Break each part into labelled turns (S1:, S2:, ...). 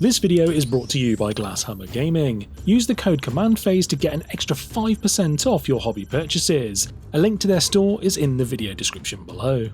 S1: This video is brought to you by Glasshammer Gaming. Use the code CommandPhase to get an extra 5% off your hobby purchases. A link to their store is in the video description below.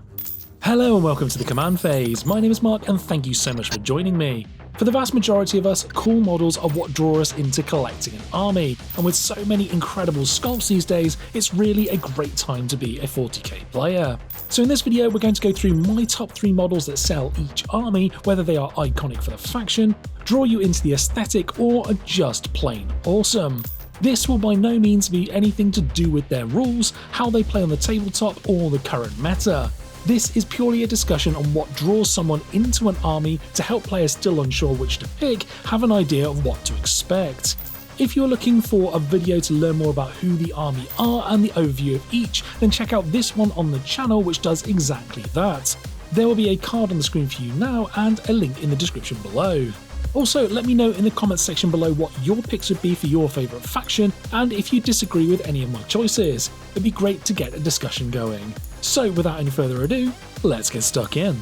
S1: Hello and welcome to the Command Phase. My name is Mark and thank you so much for joining me. For the vast majority of us, cool models are what draw us into collecting an army, and with so many incredible sculpts these days, it's really a great time to be a 40k player. So in this video we're going to go through my top 3 models that sell each army, whether they are iconic for the faction, draw you into the aesthetic, or are just plain awesome. This will by no means be anything to do with their rules, how they play on the tabletop, or the current meta. This is purely a discussion on what draws someone into an army to help players still unsure which to pick have an idea of what to expect. If you're looking for a video to learn more about who the army are and the overview of each, then check out this one on the channel which does exactly that. There will be a card on the screen for you now and a link in the description below. Also, let me know in the comments section below what your picks would be for your favourite faction, and if you disagree with any of my choices. It'd be great to get a discussion going. So without any further ado, let's get stuck in.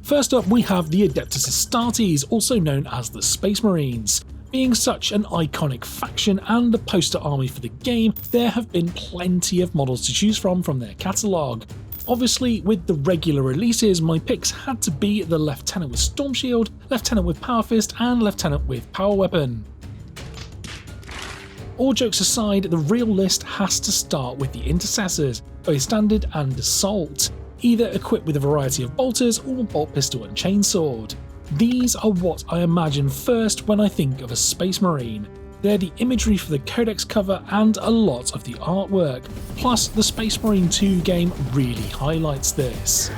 S1: First up we have the Adeptus Custodes, also known as the Space Marines. Being such an iconic faction and the poster army for the game, there have been plenty of models to choose from their catalogue. Obviously, with the regular releases, my picks had to be the Lieutenant with Storm Shield, Lieutenant with Power Fist, and Lieutenant with Power Weapon. All jokes aside, the real list has to start with the Intercessors, both Standard and Assault, either equipped with a variety of bolters or bolt pistol and chainsword. These are what I imagine first when I think of a Space Marine. They're the imagery for the Codex cover and a lot of the artwork, plus the Space Marine 2 game really highlights this.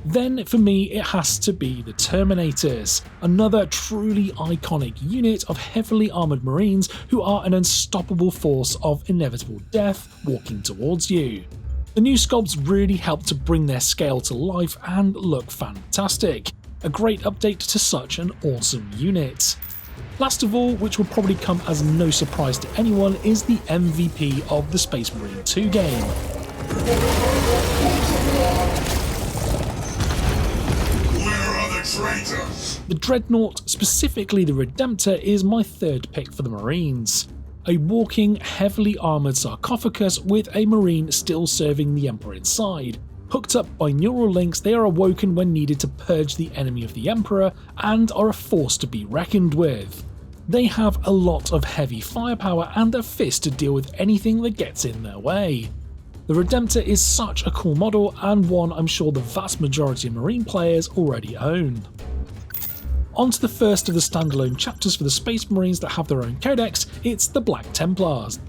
S1: Then for me it has to be the Terminators, another truly iconic unit of heavily armoured marines who are an unstoppable force of inevitable death walking towards you. The new sculpts really help to bring their scale to life and look fantastic, a great update to such an awesome unit. Last of all, which will probably come as no surprise to anyone, is the MVP of the Space Marine 2 game. The Dreadnought, specifically the Redemptor, is my third pick for the Marines. A walking, heavily armoured sarcophagus with a Marine still serving the Emperor inside. Hooked up by neural links, they are awoken when needed to purge the enemy of the Emperor and are a force to be reckoned with. They have a lot of heavy firepower and a fist to deal with anything that gets in their way. The Redemptor is such a cool model and one I'm sure the vast majority of Marine players already own. On to the first of the standalone chapters for the Space Marines that have their own codex, it's the Black Templars.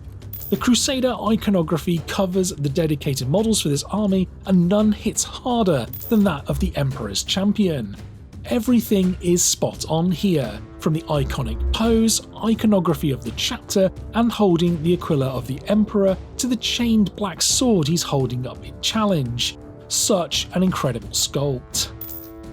S1: The Crusader iconography covers the dedicated models for this army, and none hits harder than that of the Emperor's Champion. Everything is spot on here, from the iconic pose, iconography of the chapter, and holding the Aquila of the Emperor, to the chained black sword he's holding up in challenge. Such an incredible sculpt.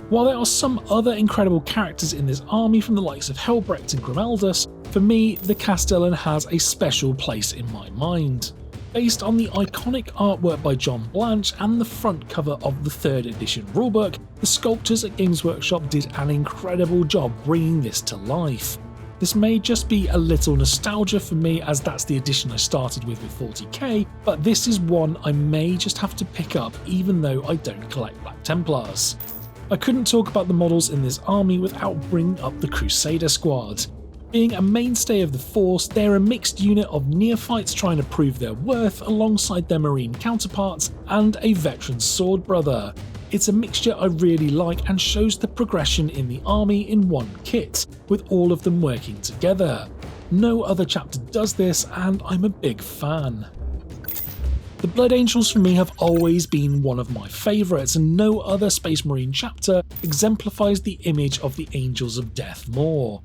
S1: While there are some other incredible characters in this army from the likes of Helbrecht and Grimaldus, for me, the Castellan has a special place in my mind. Based on the iconic artwork by John Blanche and the front cover of the 3rd edition rulebook, the sculptors at Games Workshop did an incredible job bringing this to life. This may just be a little nostalgia for me as that's the edition I started with 40k, but this is one I may just have to pick up even though I don't collect Black Templars. I couldn't talk about the models in this army without bringing up the Crusader squad. Being a mainstay of the force, they're a mixed unit of neophytes trying to prove their worth alongside their Marine counterparts and a veteran sword brother. It's a mixture I really like and shows the progression in the army in one kit, with all of them working together. No other chapter does this and I'm a big fan. The Blood Angels for me have always been one of my favourites, and no other Space Marine chapter exemplifies the image of the Angels of Death more.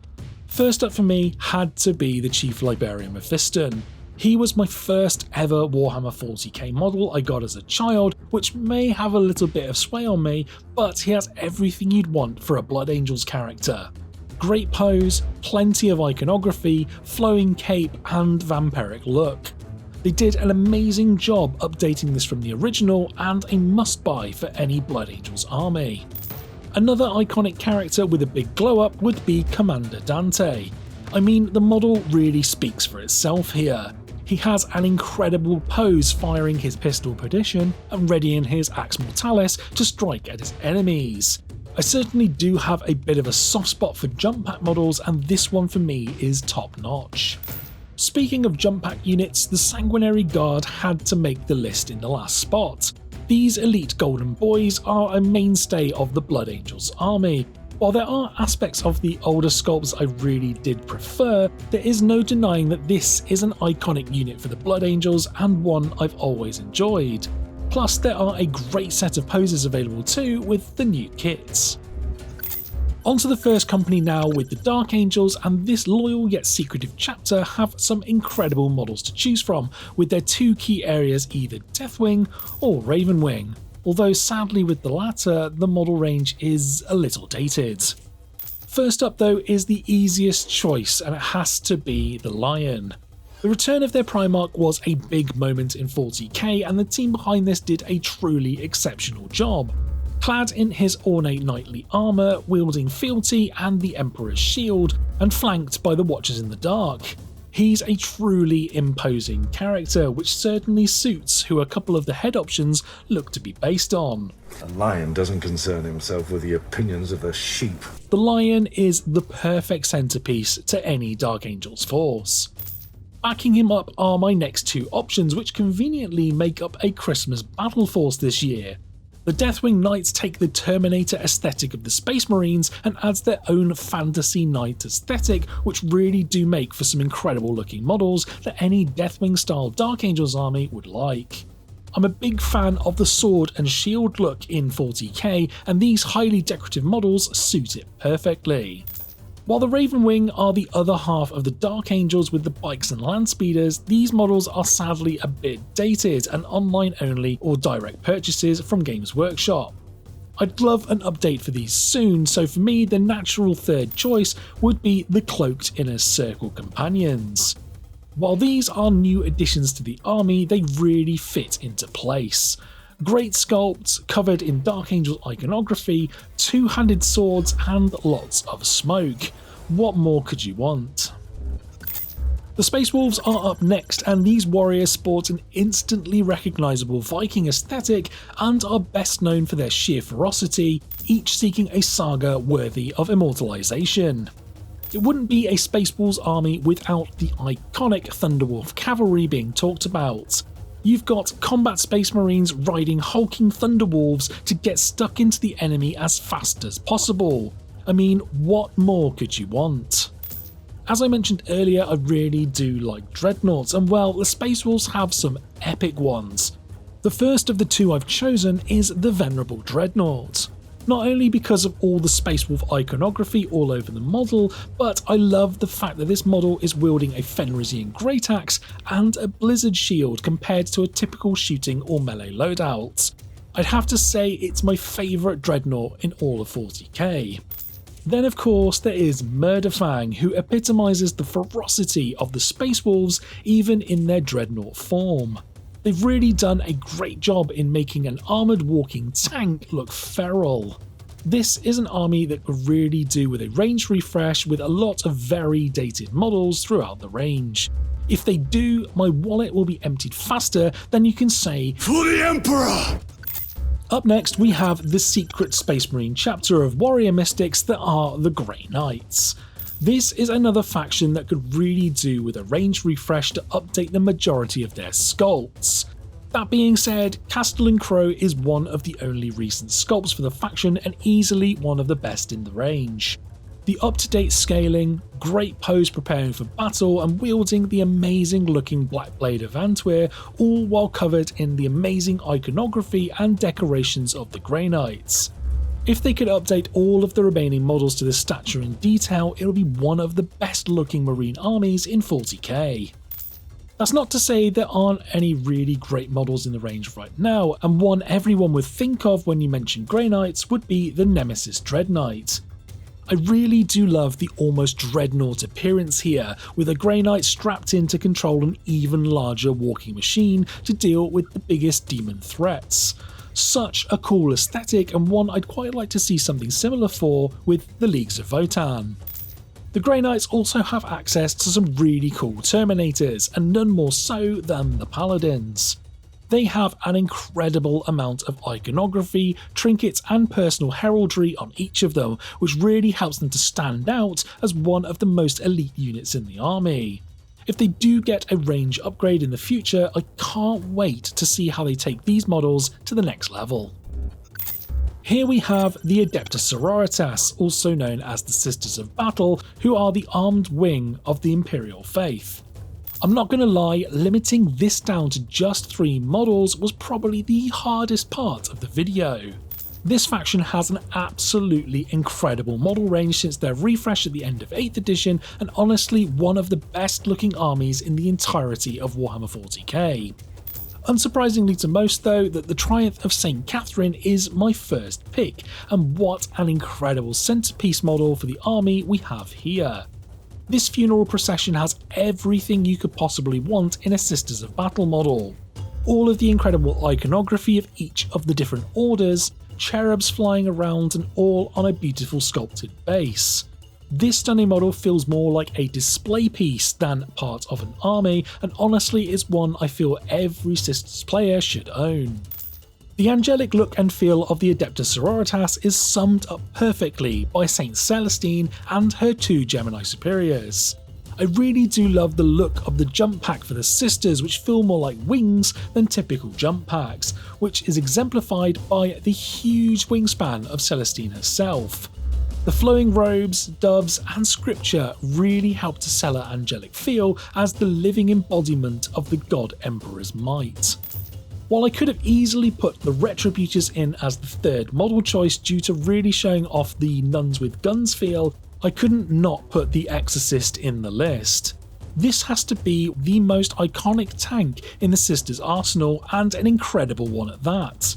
S1: First up for me had to be the Chief Librarian Mephiston. He was my first ever Warhammer 40k model I got as a child, which may have a little bit of sway on me, but he has everything you'd want for a Blood Angels character. Great pose, plenty of iconography, flowing cape and vampiric look. They did an amazing job updating this from the original and a must buy for any Blood Angels army. Another iconic character with a big glow up would be Commander Dante. I mean, the model really speaks for itself here. He has an incredible pose firing his pistol Perdition and readying his Axe Mortalis to strike at his enemies. I certainly do have a bit of a soft spot for jump pack models, and this one for me is top notch. Speaking of jump pack units, the Sanguinary Guard had to make the list in the last spot. These elite golden boys are a mainstay of the Blood Angels army. While there are aspects of the older sculpts I really did prefer, there is no denying that this is an iconic unit for the Blood Angels and one I've always enjoyed. Plus, there are a great set of poses available too with the new kits. On to the first company now with the Dark Angels, and this loyal yet secretive chapter have some incredible models to choose from, with their two key areas either Deathwing or Ravenwing, although sadly with the latter, the model range is a little dated. First up though is the easiest choice, and it has to be the Lion. The return of their Primarch was a big moment in 40k, and the team behind this did a truly exceptional job. Clad in his ornate knightly armour, wielding fealty and the Emperor's shield, and flanked by the Watchers in the Dark. He's a truly imposing character, which certainly suits who a couple of the head options look to be based on.
S2: A lion doesn't concern himself with the opinions of the sheep.
S1: The Lion is the perfect centrepiece to any Dark Angels force. Backing him up are my next two options, which conveniently make up a Christmas battle force this year. The Deathwing Knights take the Terminator aesthetic of the Space Marines and adds their own fantasy knight aesthetic, which really do make for some incredible looking models that any Deathwing style Dark Angels army would like. I'm a big fan of the sword and shield look in 40k, and these highly decorative models suit it perfectly. While the Ravenwing are the other half of the Dark Angels with the bikes and land speeders, these models are sadly a bit dated and online only or direct purchases from Games Workshop. I'd love an update for these soon, so for me the natural third choice would be the Cloaked Inner Circle Companions. While these are new additions to the army, they really fit into place. Great sculpts, covered in Dark Angel iconography, two-handed swords and lots of smoke. What more could you want? The Space Wolves are up next, and these warriors sport an instantly recognisable Viking aesthetic and are best known for their sheer ferocity, each seeking a saga worthy of immortalisation. It wouldn't be a Space Wolves army without the iconic Thunderwolf cavalry being talked about. You've got combat Space Marines riding hulking Thunderwolves to get stuck into the enemy as fast as possible. I mean, what more could you want? As I mentioned earlier, I really do like Dreadnoughts, and well, the Space Wolves have some epic ones. The first of the two I've chosen is the Venerable Dreadnought. Not only because of all the Space Wolf iconography all over the model, but I love the fact that this model is wielding a Fenrisian Great Axe and a Blizzard Shield compared to a typical shooting or melee loadout. I'd have to say it's my favourite Dreadnought in all of 40k. Then of course there is Murderfang, who epitomises the ferocity of the Space Wolves even in their Dreadnought form. They've really done a great job in making an armoured walking tank look feral. This is an army that could really do with a range refresh with a lot of very dated models throughout the range. If they do, my wallet will be emptied faster than you can say, "For the Emperor!" Up next we have the secret Space Marine chapter of warrior mystics that are the Grey Knights. This is another faction that could really do with a range refresh to update the majority of their sculpts. That being said, Castellan Crow is one of the only recent sculpts for the faction and easily one of the best in the range. The up-to-date scaling, great pose preparing for battle, and wielding the amazing looking Black Blade of Antwer, all while covered in the amazing iconography and decorations of the Grey Knights. If they could update all of the remaining models to the stature and detail, it would be one of the best looking marine armies in 40k. That's not to say there aren't any really great models in the range right now, and one everyone would think of when you mention Grey Knights would be the Nemesis Dread Knight. I really do love the almost dreadnought appearance here, with a Grey Knight strapped in to control an even larger walking machine to deal with the biggest demon threats. Such a cool aesthetic, and one I'd quite like to see something similar for with the Leagues of Votann. The Grey Knights also have access to some really cool Terminators, and none more so than the Paladins. They have an incredible amount of iconography, trinkets and personal heraldry on each of them, which really helps them to stand out as one of the most elite units in the army. If they do get a range upgrade in the future, I can't wait to see how they take these models to the next level. Here we have the Adeptus Sororitas, also known as the Sisters of Battle, who are the armed wing of the Imperial Faith. I'm not going to lie, limiting this down to just 3 models was probably the hardest part of the video. This faction has an absolutely incredible model range since their refresh at the end of 8th edition, and honestly one of the best looking armies in the entirety of Warhammer 40k. Unsurprisingly to most though, that the Triumph of St. Catherine is my first pick, and what an incredible centrepiece model for the army we have here. This funeral procession has everything you could possibly want in a Sisters of Battle model. All of the incredible iconography of each of the different orders, cherubs flying around, and all on a beautiful sculpted base. This stunning model feels more like a display piece than part of an army, and honestly is one I feel every Sisters player should own. The angelic look and feel of the Adeptus Sororitas is summed up perfectly by Saint Celestine and her 2 Gemini superiors. I really do love the look of the jump pack for the Sisters, which feel more like wings than typical jump packs, which is exemplified by the huge wingspan of Celestine herself. The flowing robes, doves and scripture really help to sell her angelic feel as the living embodiment of the God Emperor's might. While I could have easily put the Retributors in as the 3rd model choice due to really showing off the nuns with guns feel, I couldn't not put the Exorcist in the list. This has to be the most iconic tank in the Sisters' arsenal, and an incredible one at that.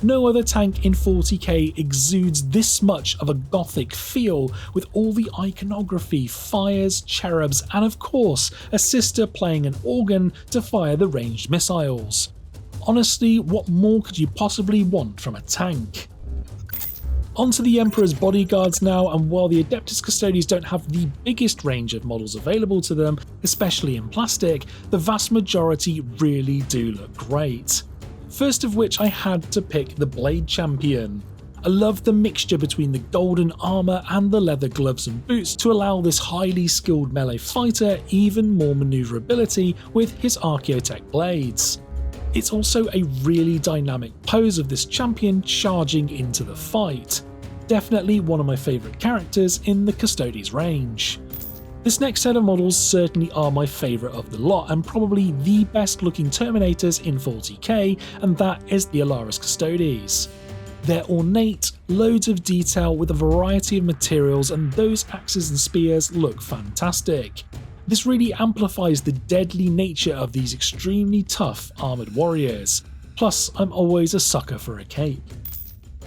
S1: No other tank in 40k exudes this much of a gothic feel, with all the iconography, fires, cherubs and of course a sister playing an organ to fire the ranged missiles. Honestly, what more could you possibly want from a tank? Onto the Emperor's bodyguards now, and while the Adeptus Custodes don't have the biggest range of models available to them, especially in plastic, the vast majority really do look great. First of which I had to pick the Blade Champion. I love the mixture between the golden armour and the leather gloves and boots to allow this highly skilled melee fighter even more manoeuvrability with his Archaeotech blades. It's also a really dynamic pose of this champion charging into the fight. Definitely one of my favourite characters in the Custodes range. This next set of models certainly are my favourite of the lot, and probably the best looking Terminators in 40k, and that is the Aeldari Custodes. They're ornate, loads of detail with a variety of materials, and those axes and spears look fantastic. This really amplifies the deadly nature of these extremely tough armoured warriors. Plus, I'm always a sucker for a cape.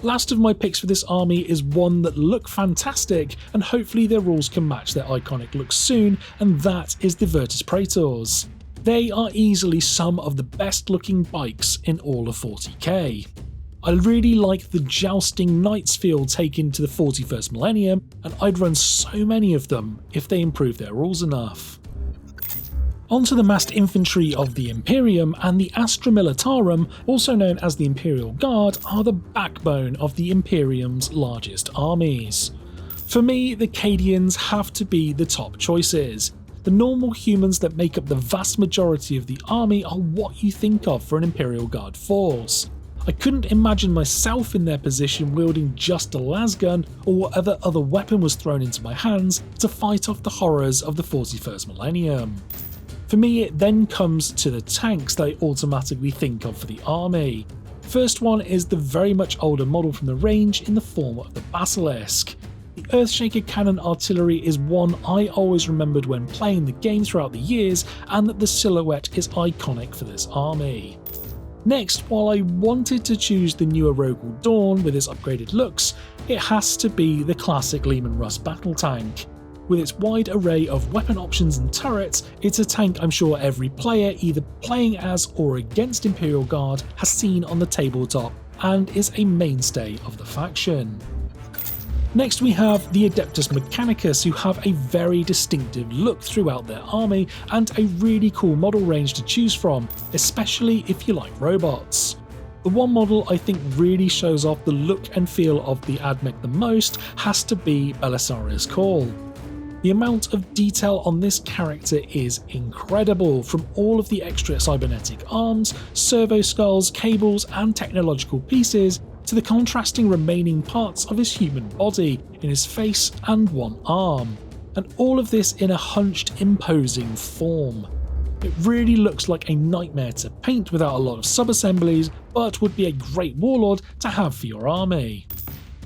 S1: Last of my picks for this army is one that look fantastic, and hopefully their rules can match their iconic look soon, and that is the Virtus Praetors. They are easily some of the best looking bikes in all of 40k. I really like the jousting knights feel taken to the 41st millennium, and I'd run so many of them if they improve their rules enough. Onto the massed infantry of the Imperium, and the Astra Militarum, also known as the Imperial Guard, are the backbone of the Imperium's largest armies. For me, the Cadians have to be the top choices. The normal humans that make up the vast majority of the army are what you think of for an Imperial Guard force. I couldn't imagine myself in their position wielding just a lasgun or whatever other weapon was thrown into my hands to fight off the horrors of the 41st millennium. For me, it then comes to the tanks that I automatically think of for the army. First one is the very much older model from the range in the form of the Basilisk. The Earthshaker Cannon Artillery is one I always remembered when playing the game throughout the years, and that the silhouette is iconic for this army. Next, while I wanted to choose the newer Rogal Dawn with its upgraded looks, it has to be the classic Leman Russ battle tank. With its wide array of weapon options and turrets, it's a tank I'm sure every player either playing as or against Imperial Guard has seen on the tabletop and is a mainstay of the faction. Next we have the Adeptus Mechanicus, who have a very distinctive look throughout their army and a really cool model range to choose from, especially if you like robots. The one model I think really shows off the look and feel of the Admech the most has to be Belisarius Cawl. The amount of detail on this character is incredible, from all of the extra cybernetic arms, servo skulls, cables and technological pieces, to the contrasting remaining parts of his human body in his face and one arm, and all of this in a hunched, imposing form. It really looks like a nightmare to paint without a lot of sub-assemblies, but would be a great warlord to have for your army.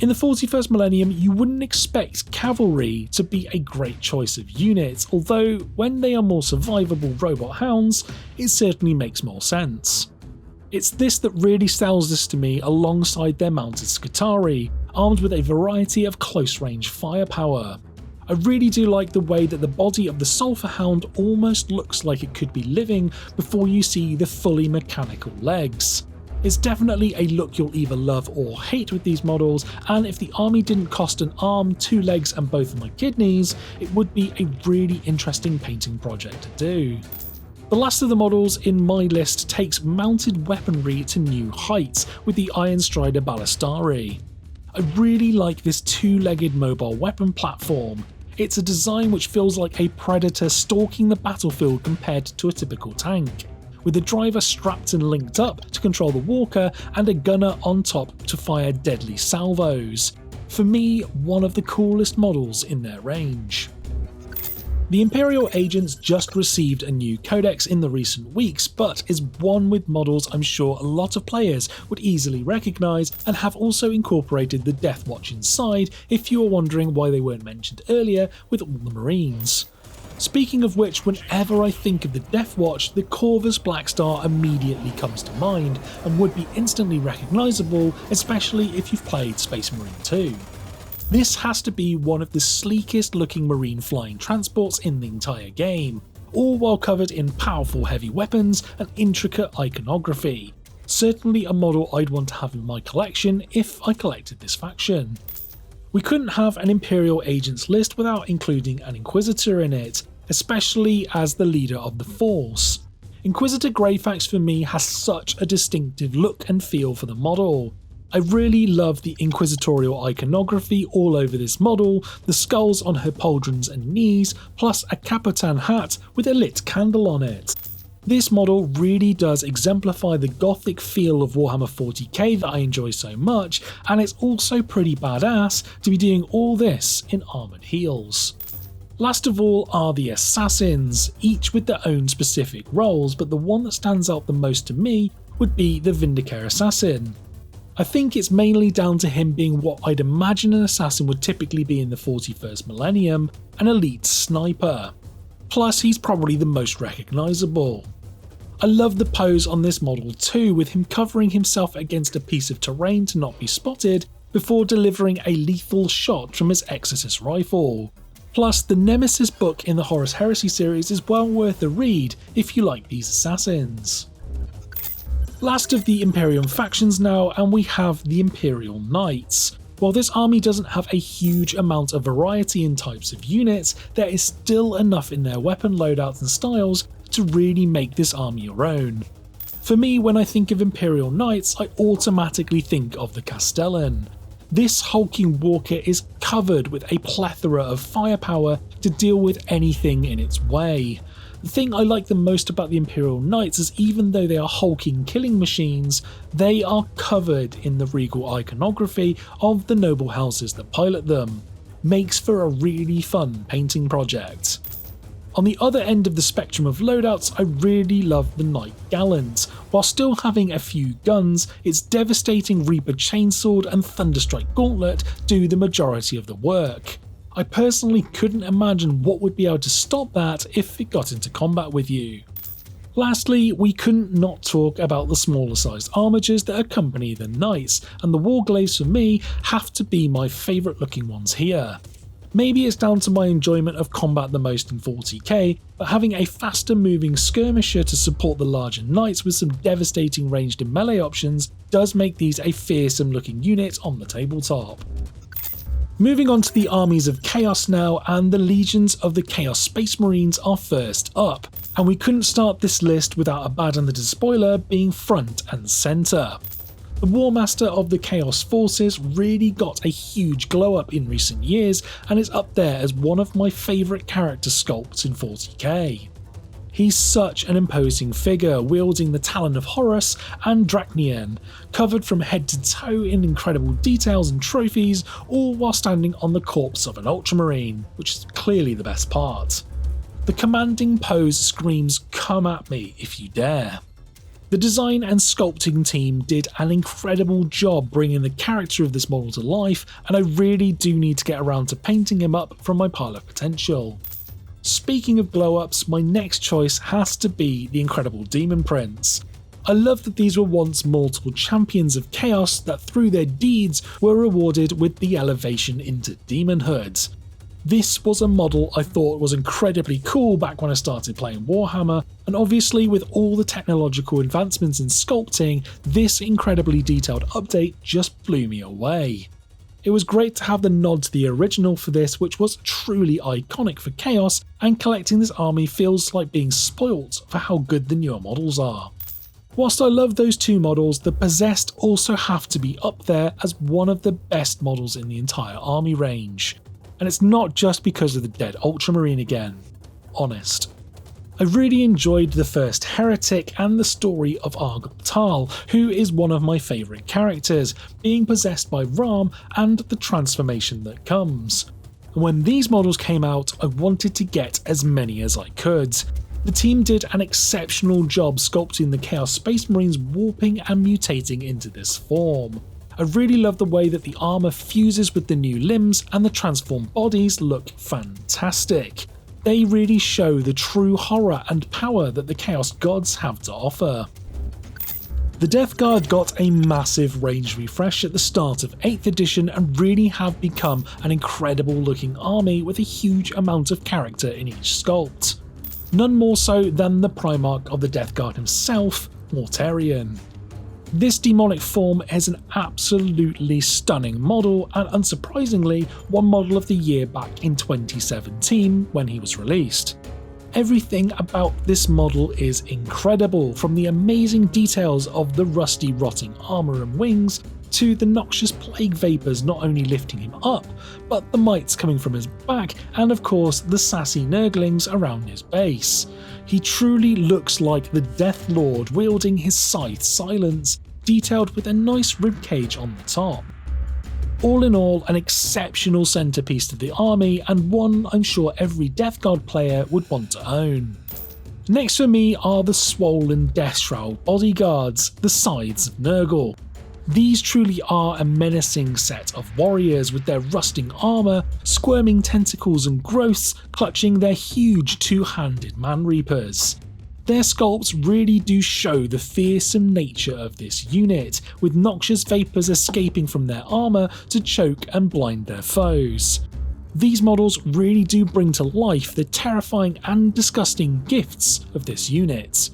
S1: In the 41st millennium, you wouldn't expect cavalry to be a great choice of unit, although when they are more survivable robot hounds, it certainly makes more sense. It's this that really sells this to me alongside their mounted Scutari, armed with a variety of close-range firepower. I really do like the way that the body of the Sulphur Hound almost looks like it could be living before you see the fully mechanical legs. It's definitely a look you'll either love or hate with these models, and if the army didn't cost an arm, 2 legs and both of my kidneys, it would be a really interesting painting project to do. The last of the models in my list takes mounted weaponry to new heights with the Iron Strider Ballistari. I really like this 2-legged mobile weapon platform. It's a design which feels like a predator stalking the battlefield compared to a typical tank, with the driver strapped and linked up to control the walker and a gunner on top to fire deadly salvos. For me, one of the coolest models in their range. The Imperial Agents just received a new codex in the recent weeks, but is one with models I'm sure a lot of players would easily recognise, and have also incorporated the Deathwatch inside if you are wondering why they weren't mentioned earlier with all the Marines. Speaking of which, whenever I think of the Deathwatch, the Corvus Blackstar immediately comes to mind, and would be instantly recognisable, especially if you've played Space Marine 2. This has to be one of the sleekest looking marine flying transports in the entire game, all while covered in powerful heavy weapons and intricate iconography. Certainly a model I'd want to have in my collection if I collected this faction. We couldn't have an Imperial Agents list without including an Inquisitor in it, especially as the leader of the Force. Inquisitor Greyfax for me has such a distinctive look and feel for the model. I really love the inquisitorial iconography all over this model, the skulls on her pauldrons and knees, plus a Capitan hat with a lit candle on it. This model really does exemplify the gothic feel of Warhammer 40k that I enjoy so much, and it's also pretty badass to be doing all this in armoured heels. Last of all are the Assassins, each with their own specific roles, but the one that stands out the most to me would be the Vindicare Assassin. I think it's mainly down to him being what I'd imagine an assassin would typically be in the 41st millennium, an elite sniper. Plus he's probably the most recognisable. I love the pose on this model too, with him covering himself against a piece of terrain to not be spotted before delivering a lethal shot from his Exorcist rifle. Plus the Nemesis book in the Horus Heresy series is well worth a read if you like these assassins. Last of the Imperium factions now, and we have the Imperial Knights. While this army doesn't have a huge amount of variety in types of units, there is still enough in their weapon loadouts and styles to really make this army your own. For me, when I think of Imperial Knights, I automatically think of the Castellan. This hulking walker is covered with a plethora of firepower to deal with anything in its way. The thing I like the most about the Imperial Knights is even though they are hulking killing machines, they are covered in the regal iconography of the noble houses that pilot them. Makes for a really fun painting project. On the other end of the spectrum of loadouts, I really love the Knight Gallant. While still having a few guns, its devastating Reaper Chainsword and Thunderstrike Gauntlet do the majority of the work. I personally couldn't imagine what would be able to stop that if it got into combat with you. Lastly, we couldn't not talk about the smaller sized armatures that accompany the Knights, and the Warglaives for me have to be my favourite looking ones here. Maybe it's down to my enjoyment of combat the most in 40k, but having a faster moving skirmisher to support the larger knights with some devastating ranged and melee options does make these a fearsome looking unit on the tabletop. Moving on to the armies of Chaos now, and the legions of the Chaos Space Marines are first up, and we couldn't start this list without a bad and the spoiler being front and centre. The Warmaster of the Chaos Forces really got a huge glow up in recent years and is up there as one of my favourite character sculpts in 40k. He's such an imposing figure, wielding the Talon of Horus and Dracnian, covered from head to toe in incredible details and trophies, all while standing on the corpse of an Ultramarine, which is clearly the best part. The commanding pose screams, "Come at me if you dare." The design and sculpting team did an incredible job bringing the character of this model to life, and I really do need to get around to painting him up from my pile of potential. Speaking of glow-ups, my next choice has to be the incredible Demon Prince. I love that these were once mortal champions of chaos that through their deeds were rewarded with the elevation into demonhood. This was a model I thought was incredibly cool back when I started playing Warhammer, and obviously with all the technological advancements in sculpting, this incredibly detailed update just blew me away. It was great to have the nod to the original for this, which was truly iconic for Chaos, and collecting this army feels like being spoilt for how good the newer models are. Whilst I love those two models, the Possessed also have to be up there as one of the best models in the entire army range. And it's not just because of the dead Ultramarine again. Honest. I really enjoyed the first Heretic and the story of Argyle, who is one of my favourite characters, being possessed by Ram and the transformation that comes. And when these models came out, I wanted to get as many as I could. The team did an exceptional job sculpting the Chaos Space Marines warping and mutating into this form. I really love the way that the armour fuses with the new limbs and the transformed bodies look fantastic. They really show the true horror and power that the Chaos Gods have to offer. The Death Guard got a massive range refresh at the start of 8th edition and really have become an incredible looking army with a huge amount of character in each sculpt. None more so than the Primarch of the Death Guard himself, Mortarion. This demonic form is an absolutely stunning model, and unsurprisingly won Model of the Year back in 2017 when he was released. Everything about this model is incredible, from the amazing details of the rusty rotting armour and wings, to the noxious plague vapours not only lifting him up, but the mites coming from his back, and of course the sassy nurglings around his base. He truly looks like the Death Lord wielding his scythe Silence, detailed with a nice ribcage on the top. All in all, an exceptional centrepiece to the army, and one I'm sure every Death Guard player would want to own. Next for me are the swollen Deathshroud bodyguards, the Scythes of Nurgle. These truly are a menacing set of warriors with their rusting armour, squirming tentacles and growths clutching their huge two-handed man-reapers. Their sculpts really do show the fearsome nature of this unit, with noxious vapours escaping from their armour to choke and blind their foes. These models really do bring to life the terrifying and disgusting gifts of this unit.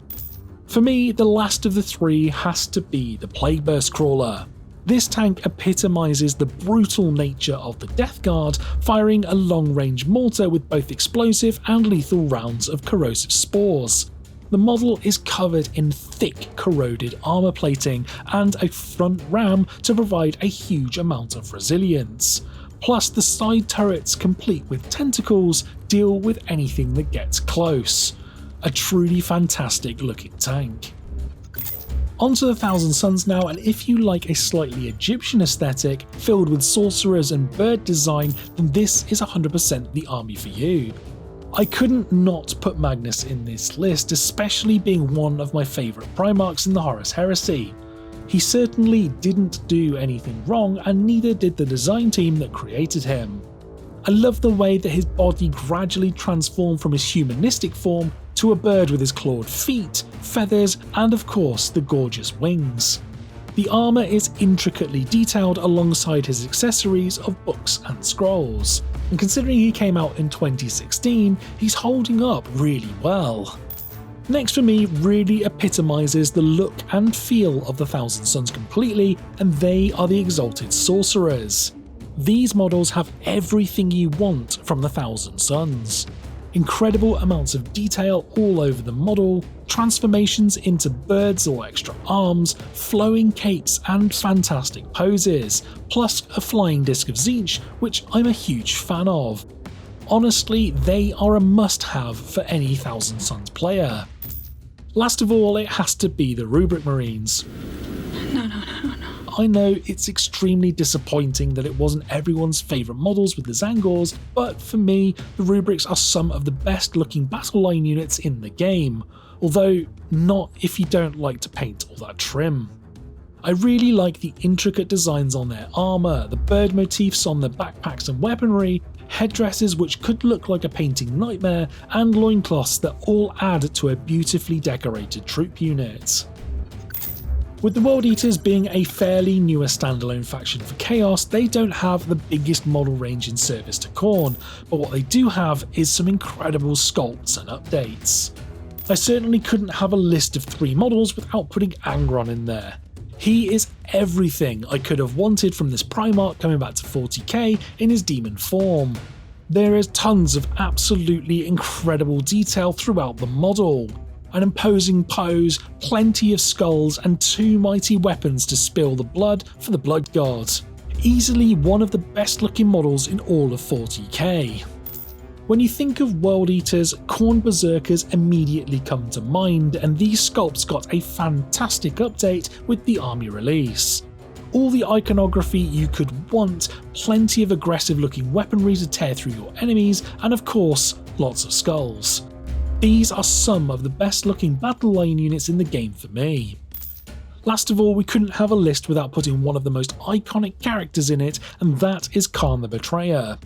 S1: For me, the last of the three has to be the Plagueburst Crawler. This tank epitomises the brutal nature of the Death Guard, firing a long-range mortar with both explosive and lethal rounds of corrosive spores. The model is covered in thick corroded armour plating and a front ram to provide a huge amount of resilience. Plus the side turrets, complete with tentacles, deal with anything that gets close. A truly fantastic looking tank. Onto the Thousand Suns now, and if you like a slightly Egyptian aesthetic filled with sorcerers and bird design, then this is 100% the army for you. I couldn't not put Magnus in this list, especially being one of my favourite Primarchs in the Horus Heresy. He certainly didn't do anything wrong, and neither did the design team that created him. I love the way that his body gradually transformed from his humanistic form to a bird with his clawed feet, feathers, and of course the gorgeous wings. The armour is intricately detailed alongside his accessories of books and scrolls, and considering he came out in 2016, he's holding up really well. Next for me really epitomises the look and feel of the Thousand Sons completely, and they are the Exalted Sorcerers. These models have everything you want from the Thousand Sons. Incredible amounts of detail all over the model, transformations into birds or extra arms, flowing capes and fantastic poses, plus a flying disc of Tzeentch, which I'm a huge fan of. Honestly, they are a must-have for any Thousand Sons player. Last of all, it has to be the Rubric Marines.
S3: No.
S1: I know it's extremely disappointing that it wasn't everyone's favourite models with the Tzaangors, but for me, the Rubrics are some of the best looking battle line units in the game, although not if you don't like to paint all that trim. I really like the intricate designs on their armour, the bird motifs on their backpacks and weaponry, headdresses which could look like a painting nightmare, and loincloths that all add to a beautifully decorated troop unit. With the World Eaters being a fairly newer standalone faction for Chaos, they don't have the biggest model range in service to Khorne, but what they do have is some incredible sculpts and updates. I certainly couldn't have a list of 3 models without putting Angron in there. He is everything I could have wanted from this Primarch coming back to 40k in his demon form. There is tons of absolutely incredible detail throughout the model. An imposing pose, plenty of skulls, and 2 mighty weapons to spill the blood for the Blood God. Easily one of the best looking models in all of 40k. When you think of World Eaters, Khorne Berserkers immediately come to mind, and these sculpts got a fantastic update with the army release. All the iconography you could want, plenty of aggressive looking weaponry to tear through your enemies, and of course, lots of skulls. These are some of the best looking battle line units in the game for me. Last of all, we couldn't have a list without putting one of the most iconic characters in it, and that is Kharn the Betrayer.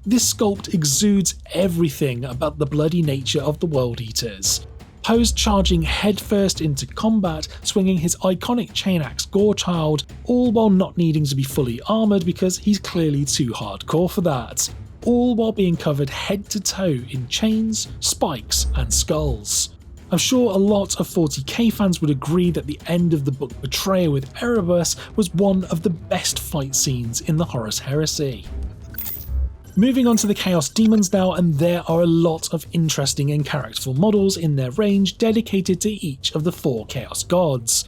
S1: This sculpt exudes everything about the bloody nature of the World Eaters. Posed charging headfirst into combat, swinging his iconic chain axe Gorechild, all while not needing to be fully armoured because he's clearly too hardcore for that. All while being covered head to toe in chains, spikes and skulls. I'm sure a lot of 40k fans would agree that the end of the book Betrayer with Erebus was one of the best fight scenes in the Horus Heresy. Moving on to the Chaos Demons now, and there are a lot of interesting and characterful models in their range dedicated to each of the 4 Chaos Gods.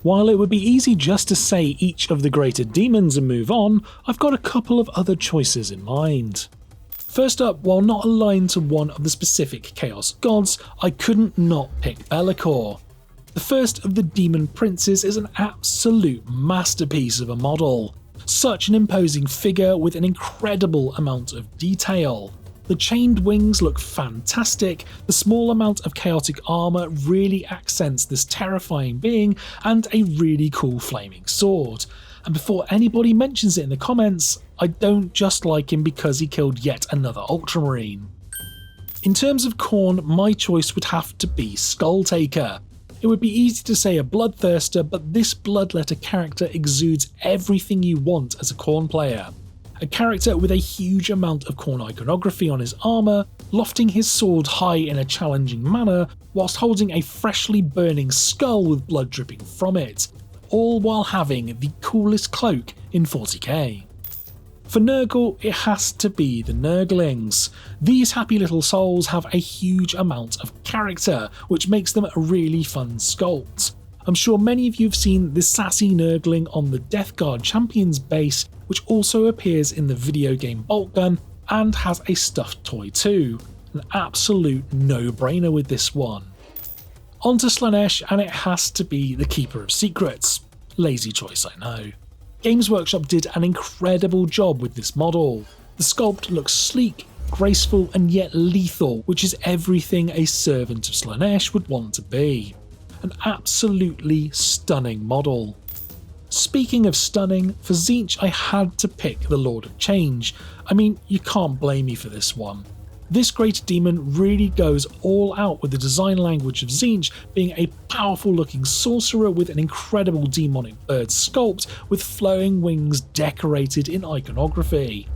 S1: While it would be easy just to say each of the greater demons and move on, I've got a couple of other choices in mind. First up, while not aligned to one of the specific Chaos Gods, I couldn't not pick Be'lakor. The first of the Demon Princes is an absolute masterpiece of a model. Such an imposing figure with an incredible amount of detail. The chained wings look fantastic, the small amount of chaotic armour really accents this terrifying being, and a really cool flaming sword. And before anybody mentions it in the comments, I don't just like him because he killed yet another Ultramarine. In terms of Khorne, my choice would have to be Skulltaker. It would be easy to say a bloodthirster, but this bloodletter character exudes everything you want as a Khorne player. A character with a huge amount of Khorne iconography on his armour, lofting his sword high in a challenging manner, whilst holding a freshly burning skull with blood dripping from it, all while having the coolest cloak in 40k. For Nurgle, it has to be the Nurglings. These happy little souls have a huge amount of character, which makes them a really fun sculpt. I'm sure many of you have seen the sassy Nurgling on the Death Guard Champions base, which also appears in the video game Bolt Gun and has a stuffed toy too. An absolute no-brainer with this one. On to Slaanesh, and it has to be the Keeper of Secrets. Lazy choice, I know. Games Workshop did an incredible job with this model. The sculpt looks sleek, graceful and yet lethal, which is everything a servant of Slaanesh would want to be. An absolutely stunning model. Speaking of stunning, for Tzeentch I had to pick the Lord of Change. I mean, you can't blame me for this one. This great demon really goes all out with the design language of Tzeentch being a powerful looking sorcerer with an incredible demonic bird sculpt with flowing wings decorated in iconography.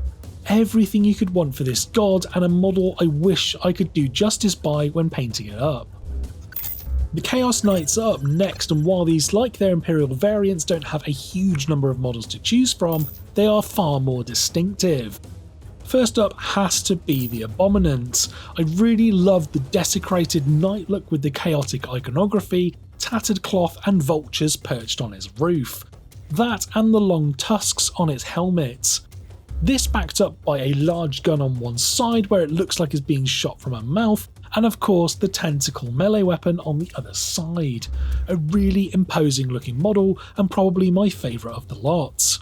S1: Everything you could want for this god, and a model I wish I could do justice by when painting it up. The Chaos Knights are up next, and while these, like their Imperial variants, don't have a huge number of models to choose from, they are far more distinctive. First up has to be the Abominant. I really love the desecrated knight look with the chaotic iconography, tattered cloth and vultures perched on its roof. That and the long tusks on its helmet. This backed up by a large gun on one side where it looks like it's being shot from a mouth, and of course the tentacle melee weapon on the other side. A really imposing looking model and probably my favourite of the lot.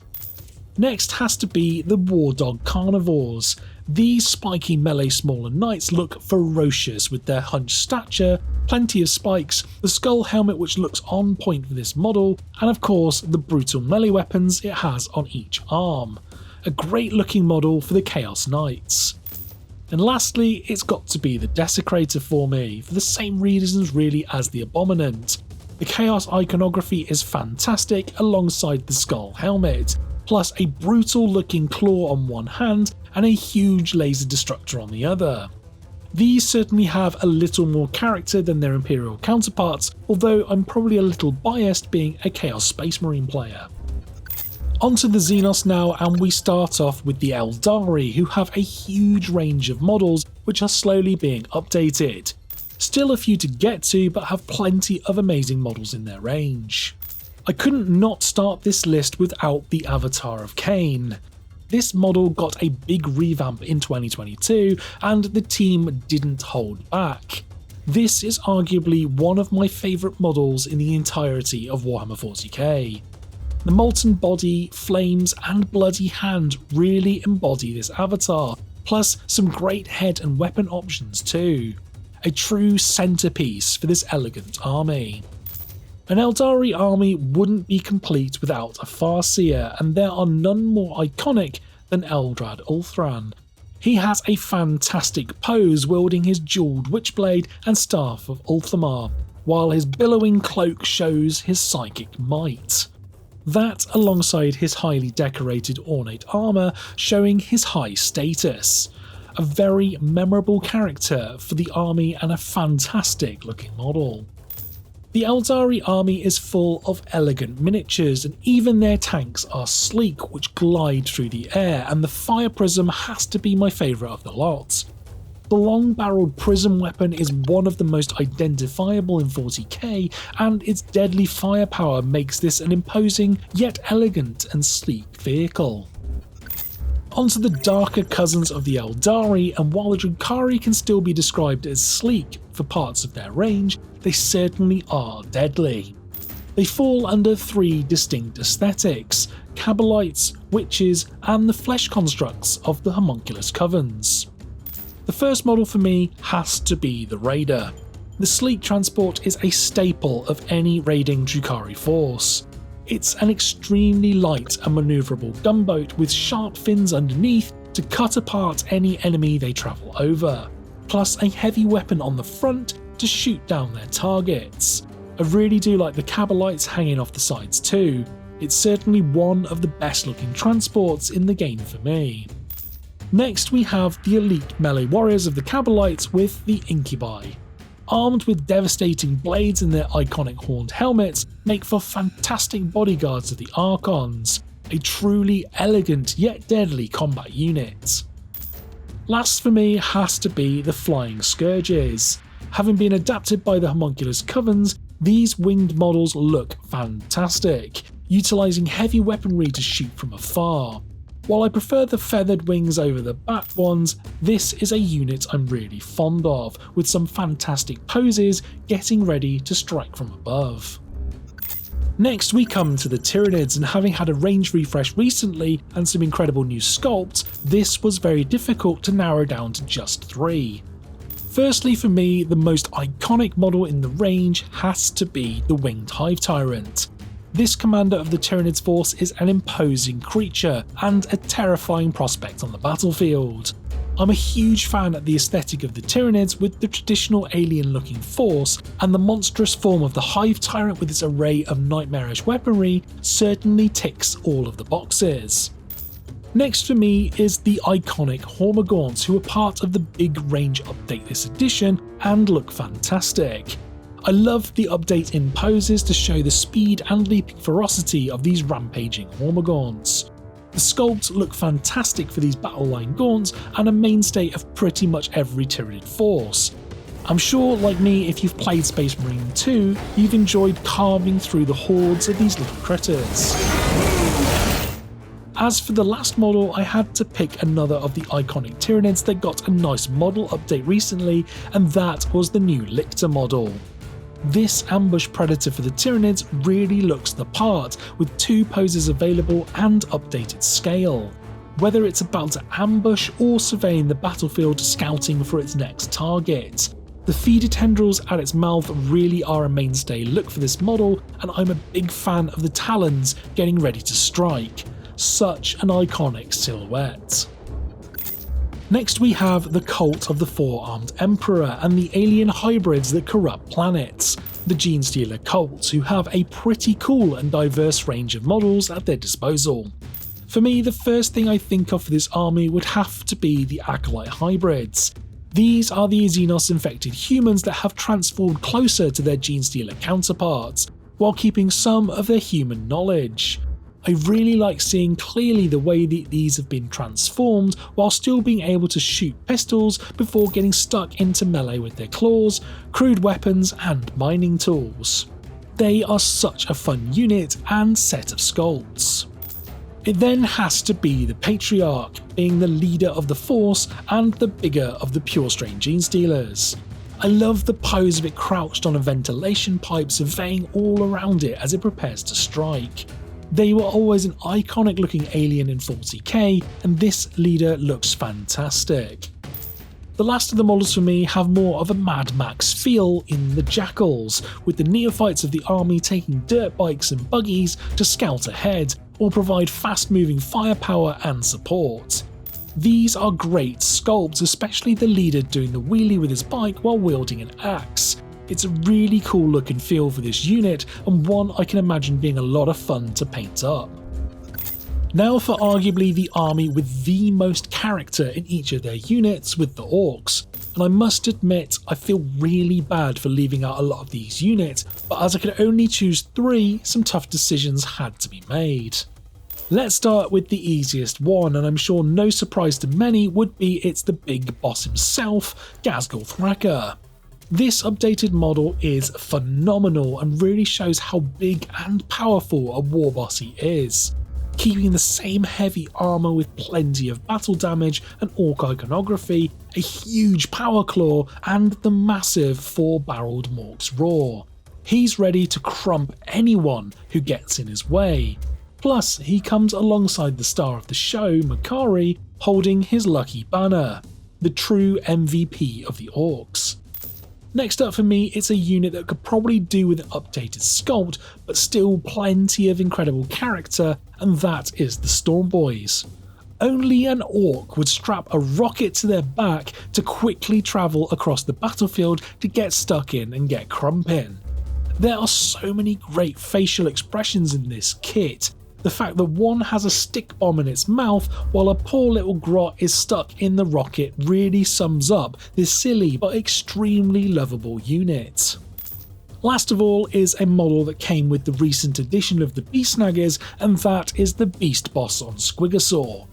S1: Next has to be the War Dog Carnivores. These spiky melee smaller knights look ferocious with their hunched stature, plenty of spikes, the skull helmet which looks on point for this model, and of course the brutal melee weapons it has on each arm. A great looking model for the Chaos Knights. And lastly, it's got to be the Desecrator for me, for the same reasons really as the Abominant. The Chaos iconography is fantastic alongside the skull helmet, plus a brutal looking claw on one hand and a huge laser destructor on the other. These certainly have a little more character than their Imperial counterparts, although I'm probably a little biased being a Chaos Space Marine player. Onto the Xenos now, and we start off with the Aeldari, who have a huge range of models which are slowly being updated. Still a few to get to, but have plenty of amazing models in their range. I couldn't not start this list without the Avatar of Khaine. This model got a big revamp in 2022, and the team didn't hold back. This is arguably one of my favourite models in the entirety of Warhammer 40k. The molten body, flames and bloody hand really embody this avatar, plus some great head and weapon options too. A true centrepiece for this elegant army. An Aeldari army wouldn't be complete without a Farseer, and there are none more iconic than Eldrad Ulthran. He has a fantastic pose wielding his jewelled witchblade and staff of Ulthamar, while his billowing cloak shows his psychic might. That alongside his highly decorated ornate armour showing his high status. A very memorable character for the army and a fantastic looking model. The Aeldari army is full of elegant miniatures, and even their tanks are sleek which glide through the air, and the fire prism has to be my favourite of the lot. The long-barreled prism weapon is one of the most identifiable in 40k, and its deadly firepower makes this an imposing yet elegant and sleek vehicle. Onto the darker cousins of the Aeldari, and while the Drukhari can still be described as sleek for parts of their range, they certainly are deadly. They fall under three distinct aesthetics: Cabalites, Witches, and the flesh constructs of the homunculus covens. The first model for me has to be the Raider. The sleek transport is a staple of any raiding Drukhari force. It's an extremely light and manoeuvrable gunboat with sharp fins underneath to cut apart any enemy they travel over, plus a heavy weapon on the front to shoot down their targets. I really do like the Cabalites hanging off the sides too. It's certainly one of the best looking transports in the game for me. Next we have the elite melee warriors of the Cabalites with the Incubi. Armed with devastating blades and their iconic horned helmets, make for fantastic bodyguards of the Archons, a truly elegant yet deadly combat unit. Last for me has to be the Flying Scourges. Having been adapted by the homunculus covens, these winged models look fantastic, utilising heavy weaponry to shoot from afar. While I prefer the feathered wings over the bat ones, this is a unit I'm really fond of, with some fantastic poses getting ready to strike from above. Next we come to the Tyranids, and having had a range refresh recently and some incredible new sculpts, this was very difficult to narrow down to just three. Firstly for me, the most iconic model in the range has to be the Winged Hive Tyrant. This commander of the Tyranids force is an imposing creature and a terrifying prospect on the battlefield. I'm a huge fan of the aesthetic of the Tyranids with the traditional alien looking force, and the monstrous form of the Hive Tyrant with its array of nightmarish weaponry certainly ticks all of the boxes. Next for me is the iconic Hormagaunts, who are part of the big range update this edition and look fantastic. I love the update in poses to show the speed and leaping ferocity of these rampaging Hormagaunts. The sculpts look fantastic for these battle line gaunts and a mainstay of pretty much every Tyranid force. I'm sure, like me, if you've played Space Marine 2, you've enjoyed carving through the hordes of these little critters. As for the last model, I had to pick another of the iconic Tyranids that got a nice model update recently, and that was the new Lictor model. This ambush predator for the Tyranids really looks the part, with 2 poses available and updated scale. Whether it's about to ambush or surveying the battlefield scouting for its next target. The feeder tendrils at its mouth really are a mainstay look for this model, and I'm a big fan of the talons getting ready to strike. Such an iconic silhouette. Next we have the Cult of the Four-Armed Emperor and the alien hybrids that corrupt planets, the Genestealer Cult, who have a pretty cool and diverse range of models at their disposal. For me, the first thing I think of for this army would have to be the Acolyte hybrids. These are the Xenos-infected humans that have transformed closer to their Genestealer counterparts, while keeping some of their human knowledge. I really like seeing clearly the way that these have been transformed while still being able to shoot pistols before getting stuck into melee with their claws, crude weapons and mining tools. They are such a fun unit and set of sculpts. It then has to be the Patriarch, being the leader of the force and the bigger of the pure strain Genestealers. I love the pose of it crouched on a ventilation pipe surveying all around it as it prepares to strike. They were always an iconic looking alien in 40k, and this leader looks fantastic. The last of the models for me have more of a Mad Max feel in the Jackals, with the neophytes of the army taking dirt bikes and buggies to scout ahead, or provide fast moving firepower and support. These are great sculpts, especially the leader doing the wheelie with his bike while wielding an axe. It's a really cool look and feel for this unit, and one I can imagine being a lot of fun to paint up. Now for arguably the army with the most character in each of their units, with the Orks. And I must admit, I feel really bad for leaving out a lot of these units, but as I could only choose 3, some tough decisions had to be made. Let's start with the easiest one, and I'm sure no surprise to many would be it's the big boss himself, Ghazghkull Thraka. This updated model is phenomenal and really shows how big and powerful a war boss he is, keeping the same heavy armour with plenty of battle damage and orc iconography, a huge power claw and the massive 4-barreled Mork's Roar. He's ready to crump anyone who gets in his way. Plus, he comes alongside the star of the show, Makari, holding his lucky banner, the true MVP of the Orks. Next up for me, it's a unit that could probably do with an updated sculpt, but still plenty of incredible character, and that is the Storm Boys. Only an orc would strap a rocket to their back to quickly travel across the battlefield to get stuck in and get crumping. There are so many great facial expressions in this kit. The fact that one has a stick bomb in its mouth while a poor little grot is stuck in the rocket really sums up this silly but extremely lovable unit. Last of all is a model that came with the recent edition of the Beast Snaggers, and that is the Beast Boss on Squigosaur.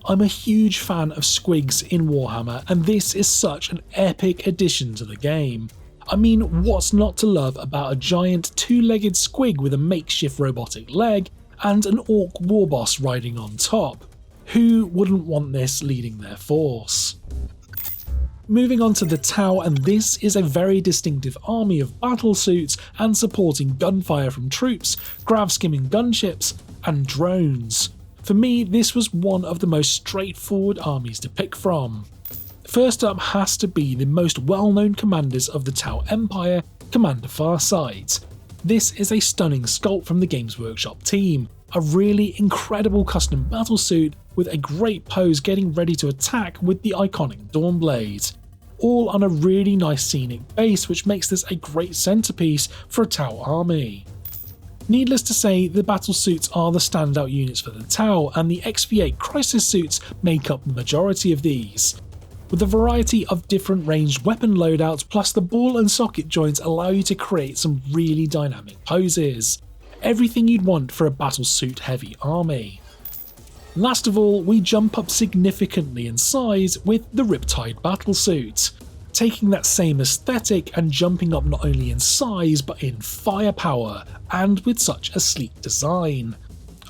S1: I'm a huge fan of squigs in Warhammer, and this is such an epic addition to the game. I mean, what's not to love about a giant 2-legged squig with a makeshift robotic leg and an orc warboss riding on top? Who wouldn't want this leading their force? Moving on to the Tau, and this is a very distinctive army of battle suits and supporting gunfire from troops, grav-skimming gunships and drones. For me, this was one of the most straightforward armies to pick from. First up has to be the most well-known commanders of the Tau Empire, Commander Farsight. This is a stunning sculpt from the Games Workshop team, A really incredible custom battlesuit with a great pose getting ready to attack with the iconic Dawnblade, all on a really nice scenic base, which makes this a great centerpiece for a Tau army. Needless to say, the battlesuits are the standout units for the Tau, and the XV8 crisis suits make up the majority of these. With a variety of different ranged weapon loadouts, plus the ball and socket joints allow you to create some really dynamic poses. Everything you'd want for a battlesuit heavy army. Last of all, we jump up significantly in size with the Riptide battlesuit, taking that same aesthetic and jumping up not only in size but in firepower, and with such a sleek design.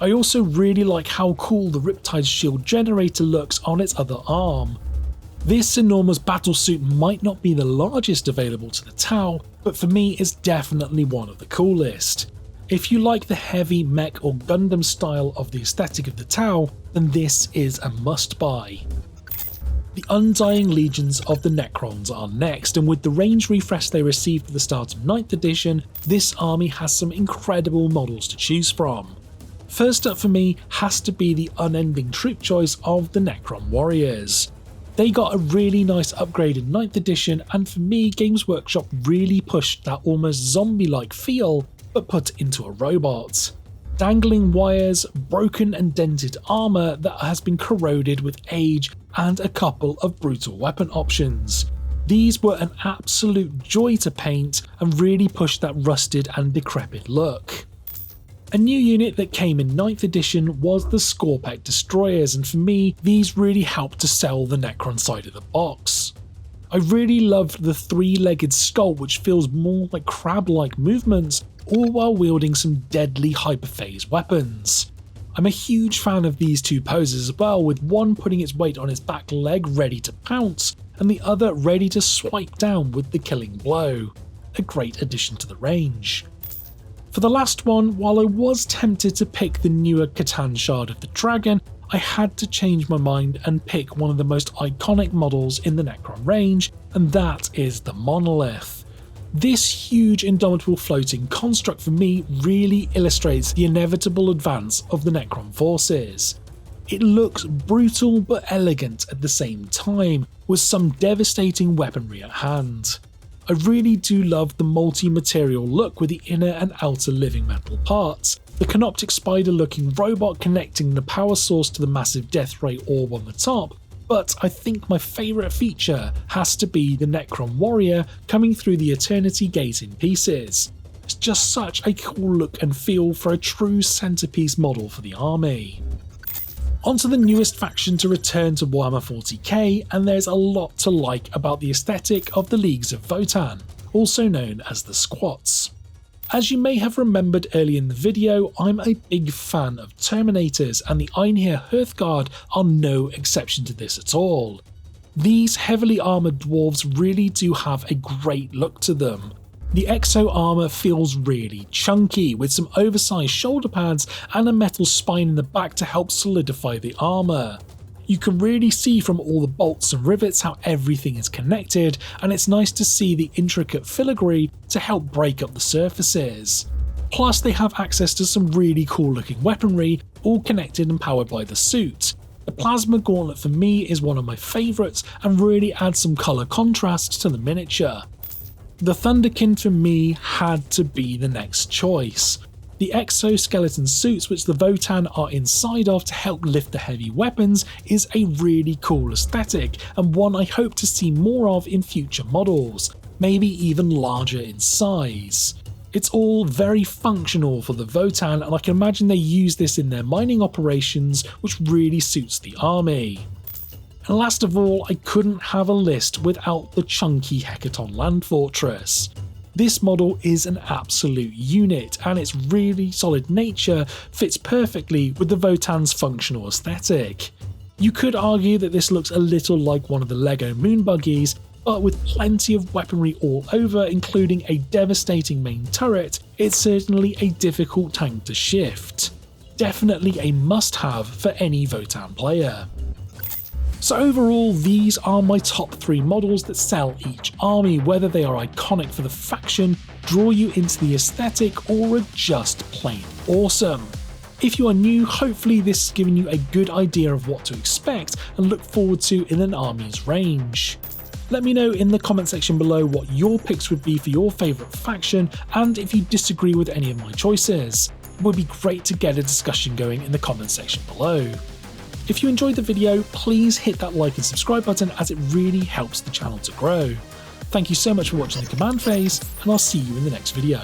S1: I also really like how cool the Riptide's shield generator looks on its other arm. This enormous battlesuit might not be the largest available to the Tau, but for me is definitely one of the coolest. If you like the heavy mech or Gundam style of the aesthetic of the Tau, then this is a must buy. The Undying Legions of the Necrons are next, and with the range refresh they received at the start of 9th edition, this army has some incredible models to choose from. First up for me has to be the unending troop choice of the Necron Warriors. They got a really nice upgrade in 9th edition, and for me Games Workshop really pushed that almost zombie-like feel but put into a robot. Dangling wires, broken and dented armour that has been corroded with age, and a couple of brutal weapon options. These were an absolute joy to paint and really pushed that rusted and decrepit look. A new unit that came in 9th edition was the Scorpec Destroyers, and for me these really helped to sell the Necron side of the box. I really loved the three-legged sculpt, which feels more like crab-like movements, all while wielding some deadly hyperphase weapons. I'm a huge fan of these two poses as well, with one putting its weight on its back leg ready to pounce, and the other ready to swipe down with the killing blow. A great addition to the range. For the last one, while I was tempted to pick the newer Catan Shard of the Dragon, I had to change my mind and pick one of the most iconic models in the Necron range, and that is the Monolith. This huge indomitable floating construct for me really illustrates the inevitable advance of the Necron forces. It looks brutal but elegant at the same time, with some devastating weaponry at hand. I really do love the multi-material look with the inner and outer living metal parts, the canoptic spider looking robot connecting the power source to the massive death ray orb on the top, but I think my favourite feature has to be the Necron Warrior coming through the Eternity Gate in pieces. It's just such a cool look and feel for a true centerpiece model for the army. Onto the newest faction to return to Warhammer 40k, and there's a lot to like about the aesthetic of the Leagues of Votann, also known as the Squats. As you may have remembered earlier in the video, I'm a big fan of Terminators, and the Einhir Hearthguard are no exception to this at all. These heavily armoured dwarves really do have a great look to them. The exo armour feels really chunky, with some oversized shoulder pads and a metal spine in the back to help solidify the armour. You can really see from all the bolts and rivets how everything is connected, and it's nice to see the intricate filigree to help break up the surfaces. Plus they have access to some really cool looking weaponry, all connected and powered by the suit. The Plasma Gauntlet for me is one of my favourites and really adds some colour contrast to the miniature. The Thunderkin for me had to be the next choice. The exoskeleton suits which the Votann are inside of to help lift the heavy weapons is a really cool aesthetic, and one I hope to see more of in future models, maybe even larger in size. It's all very functional for the Votann, and I can imagine they use this in their mining operations, which really suits the army. And last of all, I couldn't have a list without the chunky Hecaton Land Fortress. This model is an absolute unit, and its really solid nature fits perfectly with the Votann's functional aesthetic. You could argue that this looks a little like one of the LEGO moon buggies, but with plenty of weaponry all over, including a devastating main turret, it's certainly a difficult tank to shift. Definitely a must-have for any Votann player. So overall, these are my top 3 models that sell each army, whether they are iconic for the faction, draw you into the aesthetic, or are just plain awesome. If you are new, hopefully this has given you a good idea of what to expect and look forward to in an army's range. Let me know in the comment section below what your picks would be for your favourite faction and if you disagree with any of my choices. It would be great to get a discussion going in the comment section below. If you enjoyed the video, please hit that like and subscribe button as it really helps the channel to grow. Thank you so much for watching the command phase, and I'll see you in the next video.